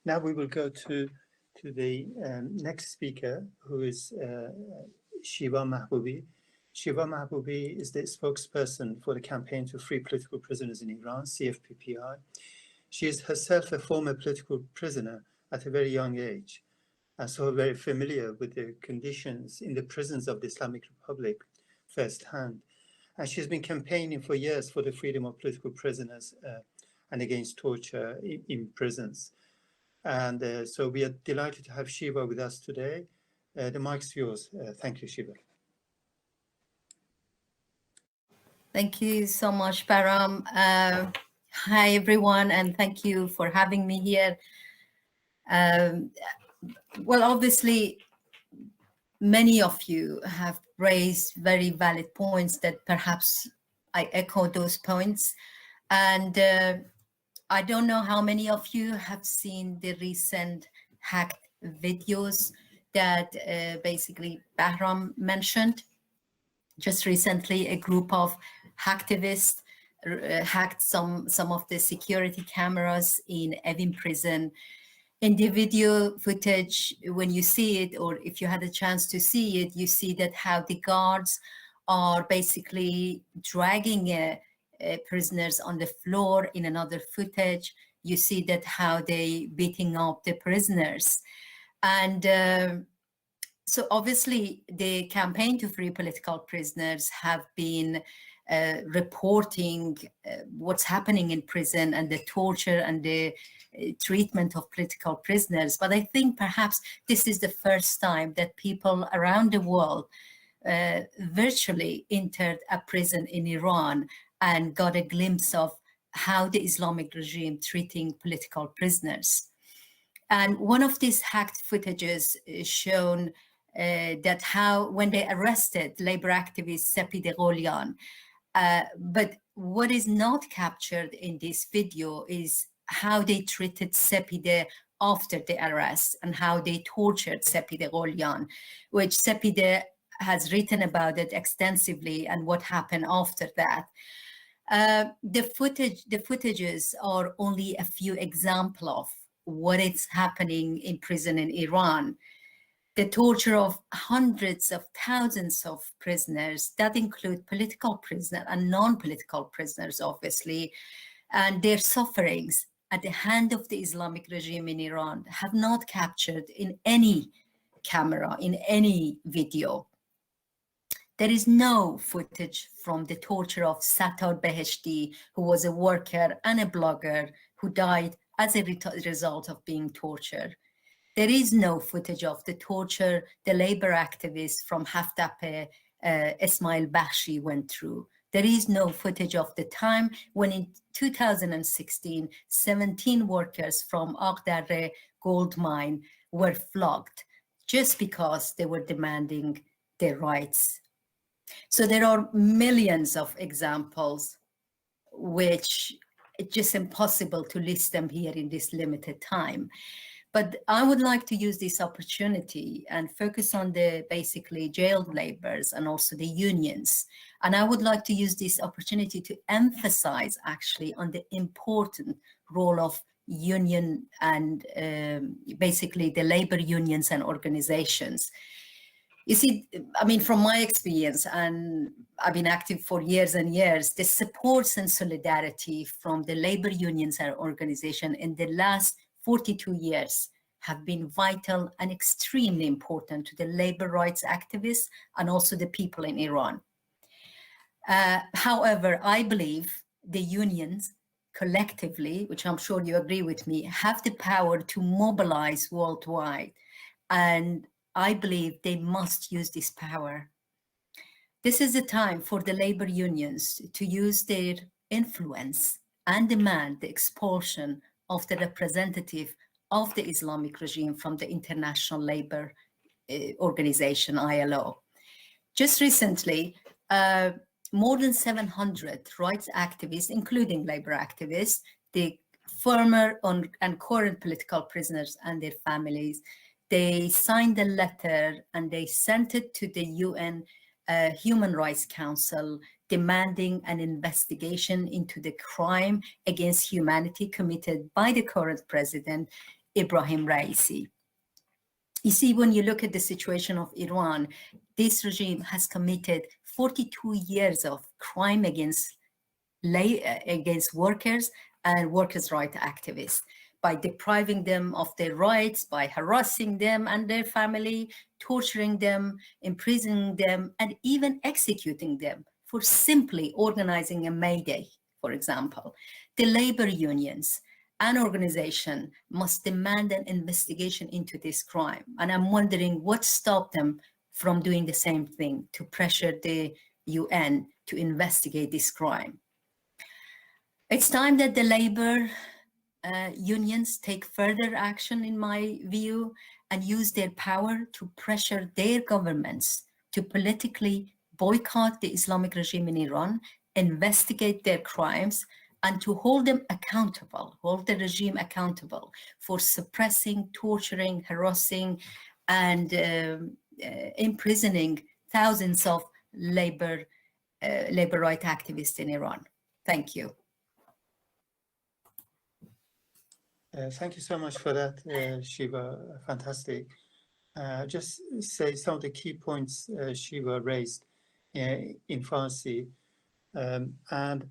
Now we will go to the next speaker, who is Shiva Mahbobi. Shiva Mahbobi is the spokesperson for the Campaign to Free Political Prisoners in Iran, CFPPI. She is herself a former political prisoner at a very young age, and so very familiar with the conditions in the prisons of the Islamic Republic firsthand. And she's been campaigning for years for the freedom of political prisoners and against torture in prisons. And so we are delighted to have Shiva with us today. The mic's yours. Thank you, Shiva. Thank you so much, Param. Hi, everyone, and thank you for having me here. Well, obviously, many of you have raised very valid points that perhaps I echo those points. And I don't know how many of you have seen the recent hacked videos that basically Bahram mentioned. Just recently, a group of hacktivists hacked some of the security cameras in Evin prison. In the video footage, when you see it, or if you had a chance to see it, you see that how the guards are basically dragging prisoners on the floor. In another footage, you see that how they beating up the prisoners. And so obviously the Campaign to Free Political Prisoners have been reporting what's happening in prison and the torture and the treatment of political prisoners. But I think perhaps this is the first time that people around the world virtually entered a prison in Iran and got a glimpse of how the Islamic regime treating political prisoners. And one of these hacked footages is shown that how when they arrested labor activist Sepide Gholian, but what is not captured in this video is how they treated Sepide after the arrest and how they tortured Sepide Gholian, which Sepide has written about it extensively and what happened after that. The footages are only a few examples of what is happening in prison in Iran. The torture of hundreds of thousands of prisoners, that include political prisoners and non-political prisoners, obviously, and their sufferings at the hand of the Islamic regime in Iran have not captured in any camera, in any video. There is no footage from the torture of Sattar Beheshti, who was a worker and a blogger who died as a result of being tortured. There is no footage of the torture the labor activists from Haftape, Ismail Bakhshi, went through. There is no footage of the time when in 2016, 17 workers from Aghdare gold mine were flogged just because they were demanding their rights. So there are millions of examples, which it's just impossible to list them here in this limited time. But I would like to use this opportunity and focus on the basically jailed laborers and also the unions. And I would like to use this opportunity to emphasize actually on the important role of union and basically the labor unions and organizations. You see, I mean, from my experience, and I've been active for years and years, the supports and solidarity from the labor unions and organization in the last 42 years have been vital and extremely important to the labor rights activists and also the people in Iran. However, I believe the unions collectively, which I'm sure you agree with me, have the power to mobilize worldwide. And I believe they must use this power. This is the time for the labor unions to use their influence and demand the expulsion of the representative of the Islamic regime from the International Labour Organization, ILO. Just recently, more than 700 rights activists, including labor activists, the former and current political prisoners and their families, they signed a letter and they sent it to the UN Human Rights Council demanding an investigation into the crime against humanity committed by the current president Ibrahim Raisi. You see, when you look at the situation of Iran, this regime has committed 42 years of crime against workers and workers' rights activists by depriving them of their rights, by harassing them and their family, torturing them, imprisoning them, and even executing them for simply organizing a May Day, for example. The labor unions and organization must demand an investigation into this crime. And I'm wondering what stopped them from doing the same thing, to pressure the UN to investigate this crime. It's time that the labor unions take further action, in my view, and use their power to pressure their governments to politically boycott the Islamic regime in Iran, investigate their crimes, and to hold them accountable, hold the regime accountable for suppressing, torturing, harassing, and imprisoning thousands of labor rights activists in Iran. Thank you. Thank you so much for that, Shiva. Fantastic. Just say some of the key points Shiva raised in Farsi. And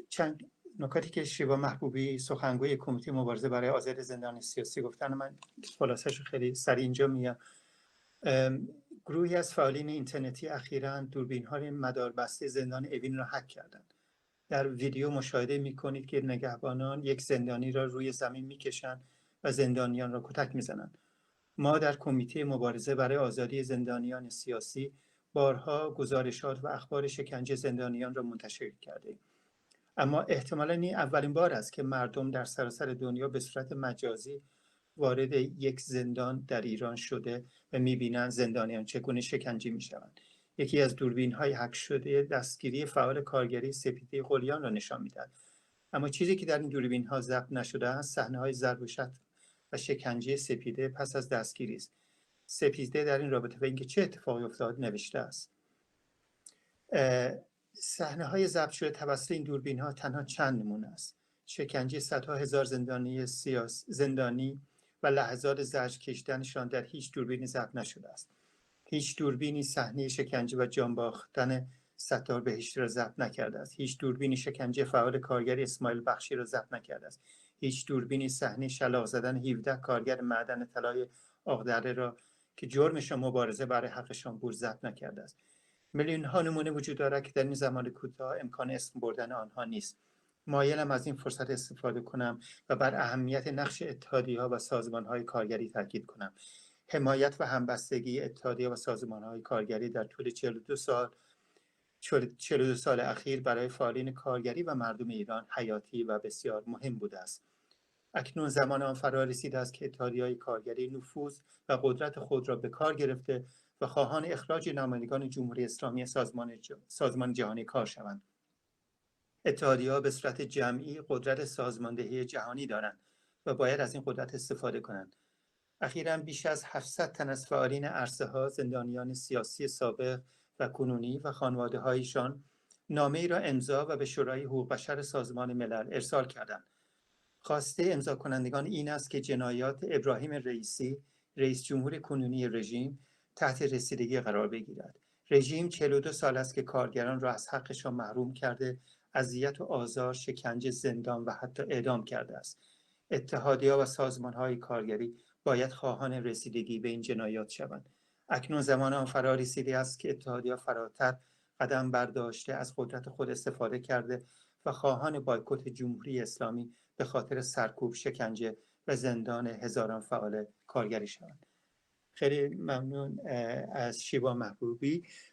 چند نکاتی که شیوا محبوبی سخنگوی کمیته مبارزه برای آزادی زندانیان سیاسی گفتن، من خلاصه‌شو خیلی سریع اینجا میگم. گروهی از فعالین اینترنتی اخیراً دوربین‌های مداربسته زندان اوین را هک کردند. در ویدیو مشاهده می‌کنید که نگهبانان یک زندانی را روی زمین می‌کشند و زندانیان را کتک می‌زنند. ما در کمیته مبارزه برای آزادی زندانیان سیاسی بارها گزارشات و اخبار شکنجه زندانیان را منتشر کردیم. اما احتمالاً این اولین بار است که مردم در سراسر دنیا به صورت مجازی وارد یک زندان در ایران شده و می‌بینند زندانیان چگونه شکنجه می‌شوند. یکی از دوربین‌های هک شده دستگیری فعال کارگری سپیده قلیان را نشان می‌دهد. اما چیزی که در این دوربین‌ها ضبط نشده است صحنه‌های ضرب و شتم و شکنجه سپیده پس از دستگیری است. سپیده در این رابطه و اینکه چه اتفاقی افتاد نوشته است. صحنه‌های ضبط شده توسط این دوربین‌ها تنها چند نمونه است. شکنجه صدها هزار زندانی و لحظات زجر کشیدنشان در هیچ دوربینی ضبط نشده است. هیچ دوربینی صحنه شکنجه و جان باختن ستار بهشتی را ضبط نکرده است. هیچ دوربینی شکنجه فعال کارگری اسماعیل بخشی را ضبط نکرده است. هیچ دوربینی صحنه شلاق زدن 17 کارگر معدن طلای آقدره را که جرمشان مبارزه برای حقشان بود ضبط نکرده است. میلیون ها نمونه وجود دارد که در این زمان کوتاه امکان اسم بردن آنها نیست. مایلم از این فرصت استفاده کنم و بر اهمیت نقش اتحادیه‌ها و سازمان‌های کارگری تاکید کنم. حمایت و همبستگی اتحادیه و سازمان‌های کارگری در طول 42 سال اخیر برای فعالین کارگری و مردم ایران حیاتی و بسیار مهم بوده است. اکنون زمان آن فرا رسیده است که اتحادیه‌های کارگری نفوذ و قدرت خود را به کار گرفته و خواهان اخراج نمایندگان جمهوری اسلامی سازمان جهانی کار شوند. اتحادیه‌ها به صورت جمعی قدرت سازماندهی جهانی دارند و باید از این قدرت استفاده کنند. اخیراً بیش از 700 تن از فعالین عرصه‌ها، زندانیان سیاسی سابق و کنونی و خانواده‌هایشان نامه‌ای را امضا و به شورای حقوق بشر سازمان ملل ارسال کردند. خواسته امضا کنندگان این است که جنایات ابراهیم رئیسی، رئیس جمهور کنونی رژیم، تحت رسیدگی قرار بگیرد. رژیم 42 سال است که کارگران را از حقشان محروم کرده، اذیت و آزار، شکنجه، زندان و حتی اعدام کرده است. اتحادیه‌ها و سازمان‌های کارگری باید خواهان رسیدگی به این جنایات شوند. اکنون زمان آن فرا رسیده است که اتحادیه‌ها فراتر قدم برداشته از قدرت خود استفاده کرده و خواهان بایکوت جمهوری اسلامی به خاطر سرکوب، شکنجه و زندان هزاران فعال کارگری شوند. خیلی ممنون از شیوا محبوبی.